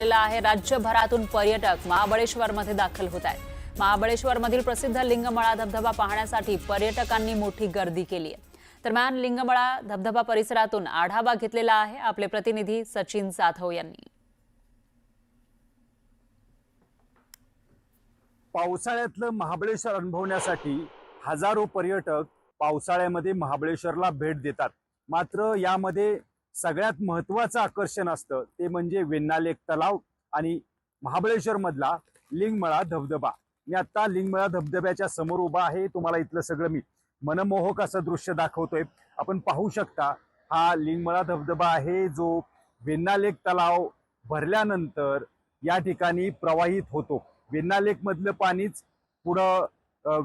आहे। राज्यभरातून पर्यटक महाबळेश्वरमध्ये दाखल होत आहेत। महाबळेश्वरमधील प्रसिद्ध लिंगमळा धबधबा पाहण्यासाठी पर्यटकांनी मोठी गर्दी केली आहे। दरम्यान लिंगमळा धबधबा परिसरातून आढावा घेतलेला आहे आपले प्रतिनिधी सचिन जाधव यांनी। पावसाळ्यातलं महाबळेश्वर अनुभवण्यासाठी हजारो पर्यटक पावसाळ्यामध्ये महाबळेश्वरला भेट देतात। मात्र यामध्ये सगळ्यात महत्त्वाचं आकर्षण असतं ते म्हणजे वेण्णा लेक तलाव आणि महाबळेश्वर मधला लिंगमळा धबधबा। मी आता लिंगमळा धबधब्याच्या समोर उभा आहे। तुम्हाला इथलं सगळं मी मनमोहक असं दृश्य दाखवतोय। आपण पाहू शकता हा लिंगमळा धबधबा आहे जो वेण्णा लेक तलाव भरल्यानंतर या ठिकाणी प्रवाहित होतो। वेण्णा लेक मधलं पाणीच पुढं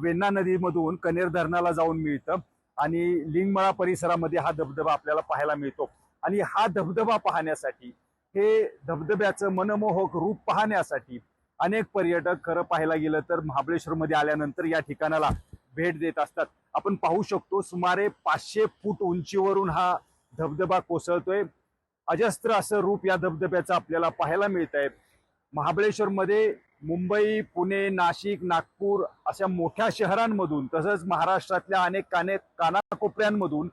वेण्णा नदीमधून कनेर धरणाला जाऊन मिळतं आणि लिंगमळा परिसरामध्ये हा धबधबा आपल्याला पाहायला मिळतो। आणि हा धबधबा पाहण्यासाठी हे धबधब्याचं मनमोहक रूप पाहण्यासाठी अनेक पर्यटक खरं पाहायला गेलं तर महाबळेश्वरमध्ये आल्यानंतर या ठिकाणाला भेट देत असतात। आपण पाहू शकतो सुमारे 500 फूट उंचीवरून हा धबधबा कोसळतोय। अजस्त्र असं रूप या धबधब्याचं आपल्याला पाहायला मिळतंय। महाबळेश्वरमध्ये मुंबई, पुणे, नाशिक, नागपूर अशा मोठ्या शहरांमधून तसंच महाराष्ट्रातल्या अनेक कानाकोपऱ्यांमधून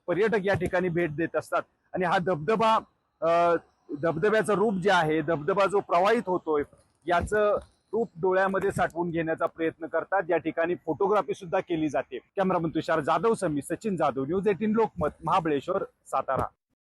पर्यटक या ठिकाणी भेट देत असतात। आणि हा धबधबा धबधब्याचं रूप जे आहे, धबधबा जो प्रवाहित होतोय याचं रूप डोळ्यामध्ये साठवून घेण्याचा प्रयत्न करतात। या ठिकाणी फोटोग्राफी सुद्धा केली जाते। कॅमेरामन तुषार जाधव समी, सचिन जाधव, न्यूज 18 लोकमत, महाबळेश्वर, सातारा।